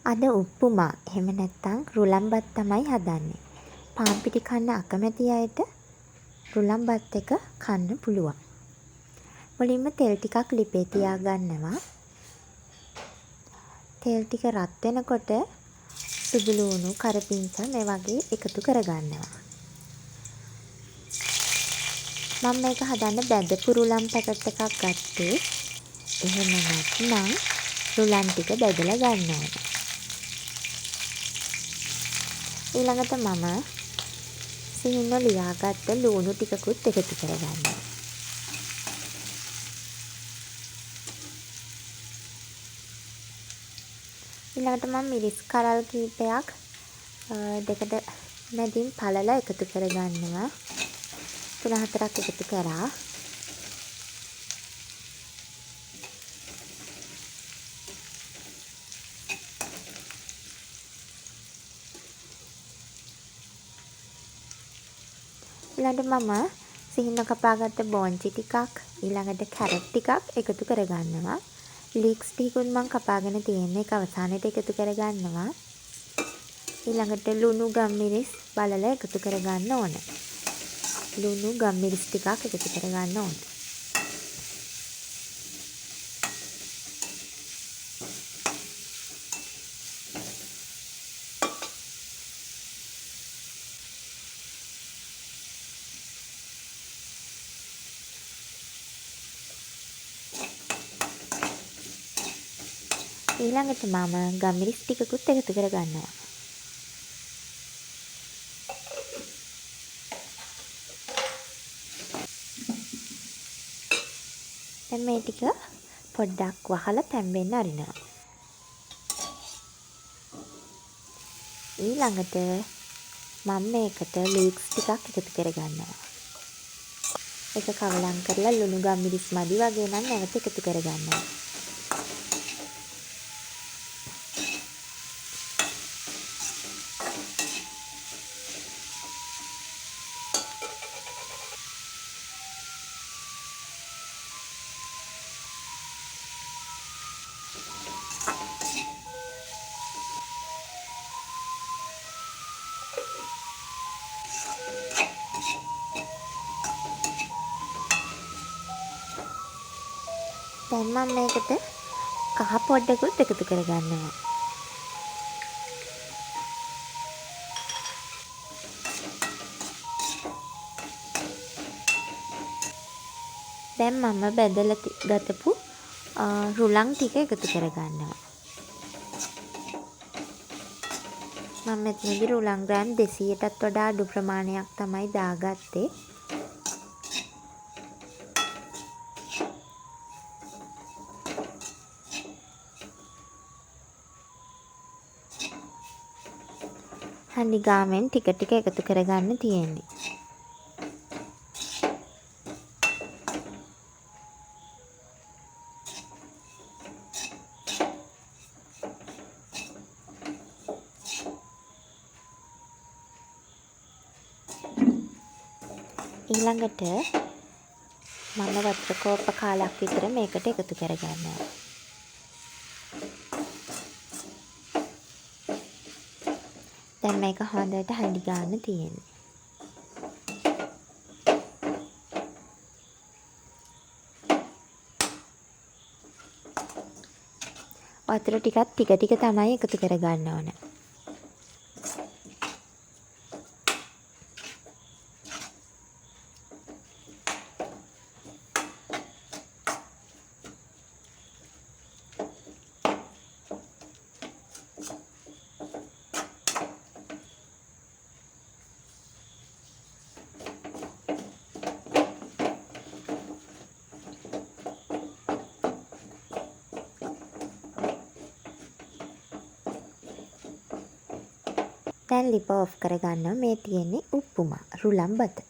අද උප්පුමා එහෙම නැත්නම් රුලම්බත් තමයි හදන්නේ. පාන් පිටි කන්න අකමැති අයට රුලම්බත් එක කන්න පුළුවන්. මුලින්ම තෙල් ටිකක් ලිපේ තියාගන්නවා. තෙල් ටික රත් වෙනකොට සුදු ලූණු, කරපිංචා මේ වගේ එකතු කරගන්නවා. මම මේක හදන්න බැදපු රුලම් පැකට් එකක් ගත්තේ. එහෙම නැත්නම් රුලන් ටික බැදලා ගන්න ඕන. ඊළඟට මම සිහින්ව ලියාගත්ත ලූණු ටිකකුත් එකතු කරගන්නවා. ඊළඟට මම මිරිස් කරල් කීපයක් දෙකට මැදින් පළලා එකතු කරගන්නවා. 3-4ක් එකතු කරා. ඊළඟට මම සිහින්ව කපාගත්ත බෝන්චි ටිකක් ඊළඟට කැරට් ටිකක් එකතු කරගන්නවා. ලීක්ස් ටිකුත් මම කපාගෙන තියෙන්නේ ඒක අවසානයේට එකතු කරගන්නවා. ඊළඟට ලුණු ගම්මිරිස් බලලා එකතු කරගන්න ඕන. ලුණු ගම්මිරිස් ටිකක් එකතු කරගන්න ඕන. ඊළඟට මම ගම්මිරිස් ටිකකුත් එකතු කරගන්නවා. දැන් මේ ටික පොඩ්ඩක් වහලා තැම්බෙන්න අරිනවා. ඊළඟට මම මේකට ලීක්ස් ටිකක් එකතු කරගන්නවා. ඒක කවලම් කරලා ලුණු ගම්මිරිස් මදි වගේ නම් නැවත එකතු කරගන්නවා. දැන් මම මේකට කහ පොඩ්ඩකුත් එකතු කරගන්නවා. දැන් මම බැදලා ගතපු රුලන් ටික එකතු කරගන්නවා. මම මෙතනදී රුලන් ග්‍රෑම් 200ටත් වඩා අඩු ප්‍රමාණයක් තමයි දාගත්තේ. හඳි ගාමෙන් ටික ටික එකතු කරගන්න තියෙන්නේ. ඊළඟට මම වතුර කෝප්ප කාලක් විතර මේකට එකතු කරගන්නවා. දැන් මේක හොඳට හඳි ගන්න තියෙන්නේ. වතුර ටිකක් ටික ටික තමයි එකතු කරගන්න ඕන. දැන් ලිප ඔෆ් කරගන්නවා. මේ තියෙන්නේ උප්පුමා රුලම් බත.